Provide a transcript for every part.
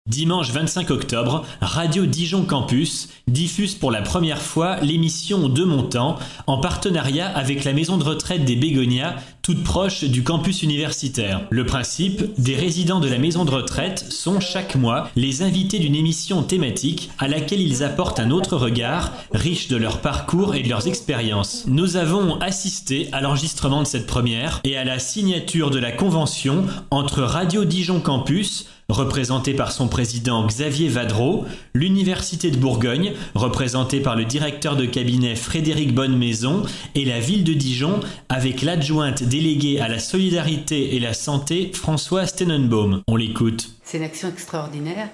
Dimanche 25 octobre, Radio Dijon Campus diffuse pour la première fois l'émission De mon temps en partenariat avec la maison de retraite des Bégonias, toute proche du campus universitaire. Le principe, des résidents de la maison de retraite sont chaque mois les invités d'une émission thématique à laquelle ils apportent un autre regard, riche de leur parcours et de leurs expériences. Nous avons assisté à l'enregistrement de cette première et à la signature de la convention entre Radio Dijon Campus, représenté par son président Xavier Vadreau, l'Université de Bourgogne, représentée par le directeur de cabinet Frédéric Bonnemaison, et la ville de Dijon, avec l'adjointe déléguée à la solidarité et la santé, Françoise Tenenbaum. On l'écoute. C'est une action extraordinaire.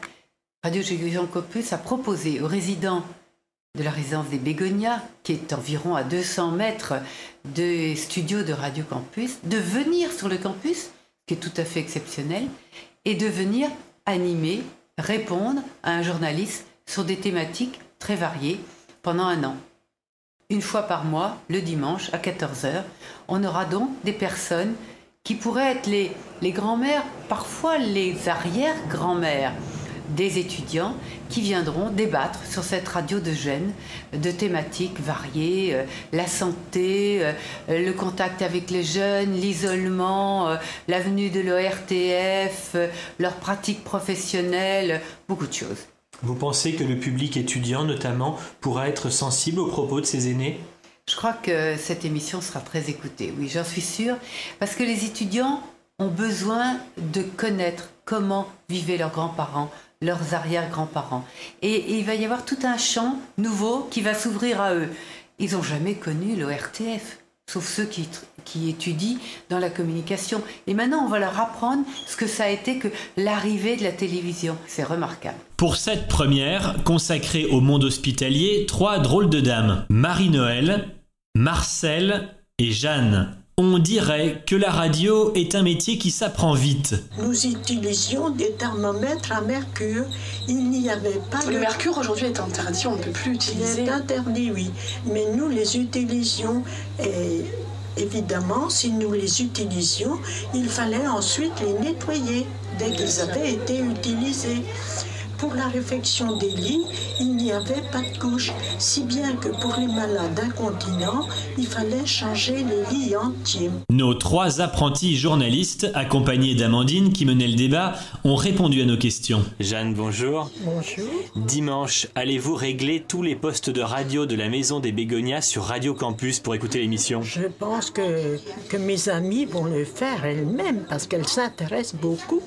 Radio Dijon Campus a proposé aux résidents de la résidence des Bégonias, qui est environ à 200 mètres des studios de Radio Campus, de venir sur le campus, ce qui est tout à fait exceptionnel, et de venir animer, répondre à un journaliste sur des thématiques très variées pendant un an. Une fois par mois, le dimanche à 14h, on aura donc des personnes qui pourraient être les grands-mères, parfois les arrière-grands-mères des étudiants qui viendront débattre sur cette radio de jeunes de thématiques variées, la santé, le contact avec les jeunes, l'isolement, l'avenue de l'ORTF, leurs pratiques professionnelles, beaucoup de choses. Vous pensez que le public étudiant, notamment, pourra être sensible aux propos de ces aînés ? Je crois que cette émission sera très écoutée, oui, j'en suis sûre, parce que les étudiants ont besoin de connaître comment vivaient leurs grands-parents, leurs arrière-grands-parents. Et il va y avoir tout un champ nouveau qui va s'ouvrir à eux. Ils n'ont jamais connu l'ORTF, sauf ceux qui étudient dans la communication. Et maintenant, on va leur apprendre ce que ça a été que l'arrivée de la télévision. C'est remarquable. Pour cette première, consacrée au monde hospitalier, 3 drôles de dames, Marie-Noël, Marcel et Jeanne. On dirait que la radio est un métier qui s'apprend vite. Nous utilisions des thermomètres à mercure. Il n'y avait pas Le mercure aujourd'hui est interdit, on ne peut plus utiliser. C'est interdit, oui. Mais nous les utilisions et évidemment, si nous les utilisions, il fallait ensuite les nettoyer dès qu'ils avaient été utilisés. Pour la réfection des lits, il n'y avait pas de couche, si bien que pour les malades incontinents, il fallait changer les lits entiers. Nos 3 apprentis journalistes, accompagnés d'Amandine qui menait le débat, ont répondu à nos questions. Jeanne, bonjour. Bonjour. Dimanche, allez-vous régler tous les postes de radio de la Maison des Bégonias sur Radio Campus pour écouter l'émission ? Je pense que mes amies vont le faire elles-mêmes parce qu'elles s'intéressent beaucoup.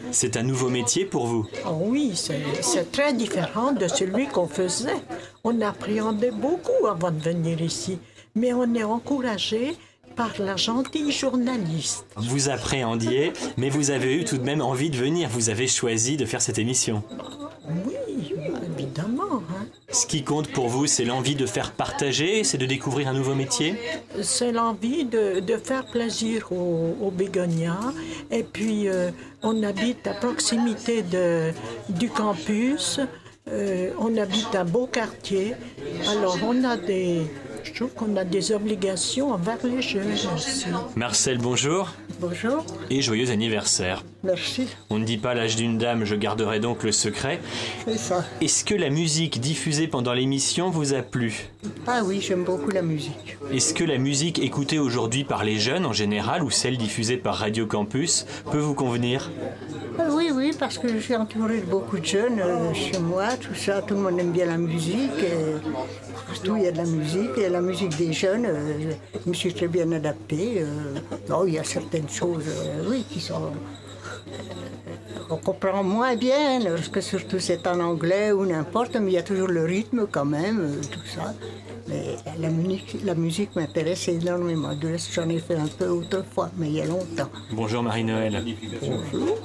C'est un nouveau métier pour vous ? Oh oui, c'est très différent de celui qu'on faisait. On appréhendait beaucoup avant de venir ici, mais on est encouragé par la gentille journaliste. Vous appréhendiez, mais vous avez eu tout de même envie de venir. Vous avez choisi de faire cette émission. Oui, évidemment. Ce qui compte pour vous, c'est l'envie de faire partager, c'est de découvrir un nouveau métier ? C'est l'envie de faire plaisir aux Bégonias. Et puis, on habite à proximité du campus. On habite un beau quartier. Alors, je trouve qu'on a des obligations envers les jeunes aussi. Marcel, bonjour. Bonjour. Et joyeux anniversaire. Merci. On ne dit pas l'âge d'une dame, je garderai donc le secret. C'est ça. Est-ce que la musique diffusée pendant l'émission vous a plu ? Ah oui, j'aime beaucoup la musique. Est-ce que la musique écoutée aujourd'hui par les jeunes en général ou celle diffusée par Radio Campus peut vous convenir ? Oui, parce que je suis entourée de beaucoup de jeunes chez moi, tout ça, tout le monde aime bien la musique. Surtout, il y a de la musique, il y a la musique des jeunes, je me suis très bien adaptée. Il y a certaines choses, oui, qui sont... on comprend moins bien, parce que surtout c'est en anglais ou n'importe, mais il y a toujours le rythme quand même, tout ça. Mais la musique m'intéresse énormément. De reste, j'en ai fait un peu autrefois, mais il y a longtemps. Bonjour Marie-Noël. Bonjour.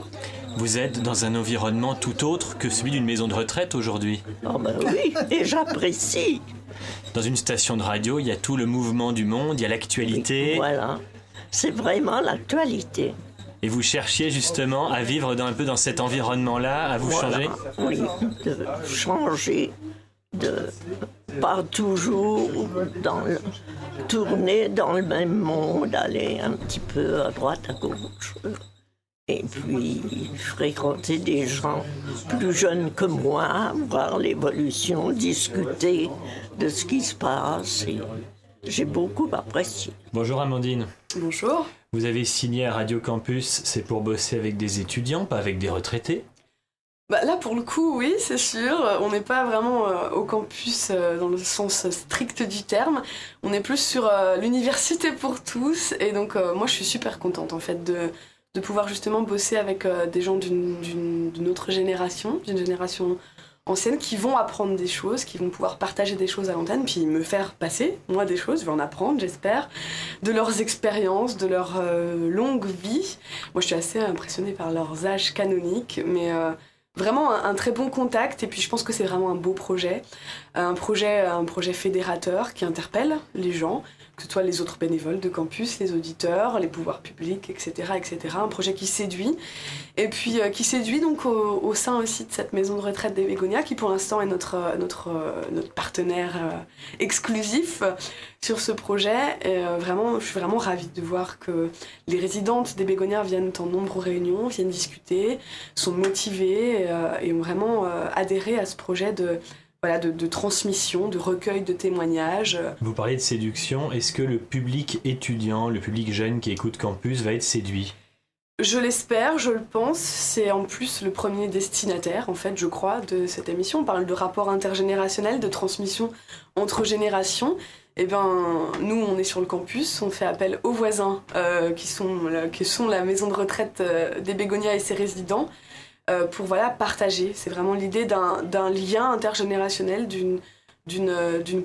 Vous êtes dans un environnement tout autre que celui d'une maison de retraite aujourd'hui. Oh ben oui, et j'apprécie. Dans une station de radio, il y a tout le mouvement du monde, il y a l'actualité. Voilà, c'est vraiment l'actualité. Et vous cherchiez justement à vivre un peu dans cet environnement-là, à vous changer ? Oui, de changer, de pas toujours tourner dans le même monde, aller un petit peu à droite, à gauche. Et puis fréquenter des gens plus jeunes que moi, voir l'évolution, discuter de ce qui se passe. Et j'ai beaucoup apprécié. Bonjour Amandine. Bonjour. Vous avez signé à Radio Campus, c'est pour bosser avec des étudiants, pas avec des retraités? Là, pour le coup, oui, c'est sûr. On n'est pas vraiment au campus dans le sens strict du terme. On est plus sur l'université pour tous. Et donc, moi, je suis super contente, en fait, de pouvoir justement bosser avec des gens d'une autre génération, d'une génération anciennes, qui vont apprendre des choses, qui vont pouvoir partager des choses à l'antenne, puis me faire passer, moi, des choses, je vais en apprendre, j'espère, de leurs expériences, de leur longue vie. Moi, je suis assez impressionnée par leurs âges canoniques, mais vraiment un très bon contact, et puis je pense que c'est vraiment un beau projet, un projet fédérateur qui interpelle les gens, que ce soit les autres bénévoles de campus, les auditeurs, les pouvoirs publics, etc., etc. Un projet qui séduit, et puis qui séduit donc au sein aussi de cette maison de retraite des Bégonias, qui pour l'instant est notre partenaire exclusif sur ce projet. Et vraiment, je suis vraiment ravie de voir que les résidentes des Bégonias viennent en nombre aux réunions, viennent discuter, sont motivées et ont vraiment adhéré à ce projet de transmission, de recueil de témoignages. Vous parlez de séduction, est-ce que le public étudiant, le public jeune qui écoute Campus va être séduit? Je l'espère, je le pense. C'est en plus le premier destinataire, en fait, je crois, de cette émission. On parle de rapport intergénérationnel, de transmission entre générations. Eh bien, nous, on est sur le campus, on fait appel aux voisins qui sont la maison de retraite des Bégonias et ses résidents, pour partager. C'est vraiment l'idée d'un lien intergénérationnel, d'une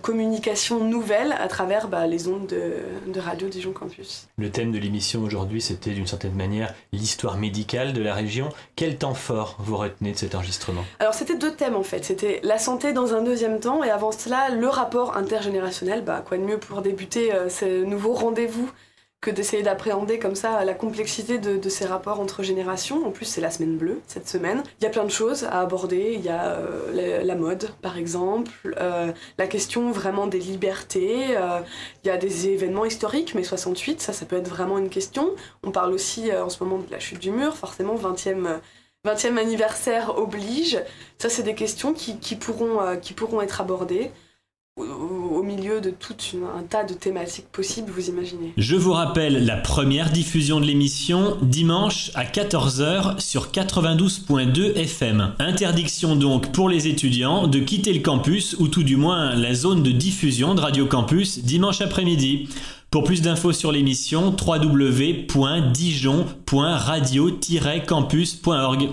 communication nouvelle à travers les ondes de Radio Dijon Campus. Le thème de l'émission aujourd'hui, c'était d'une certaine manière l'histoire médicale de la région. Quel temps fort vous retenez de cet enregistrement? Alors c'était 2 thèmes en fait, c'était la santé dans un deuxième temps, et avant cela le rapport intergénérationnel. Quoi de mieux pour débuter ce nouveau rendez-vous que d'essayer d'appréhender comme ça la complexité de ces rapports entre générations. En plus, c'est la semaine bleue, cette semaine. Il y a plein de choses à aborder. Il y a la mode, par exemple, la question vraiment des libertés. Il y a des événements historiques, mai 68, ça peut être vraiment une question. On parle aussi en ce moment de la chute du mur, forcément, 20e anniversaire oblige. Ça, c'est des questions qui pourront être abordées au milieu de tout un tas de thématiques possibles, vous imaginez. Je vous rappelle la première diffusion de l'émission dimanche à 14h sur 92.2 FM. Interdiction donc pour les étudiants de quitter le campus, ou tout du moins la zone de diffusion de Radio Campus dimanche après-midi. Pour plus d'infos sur l'émission, www.dijon.radio-campus.org.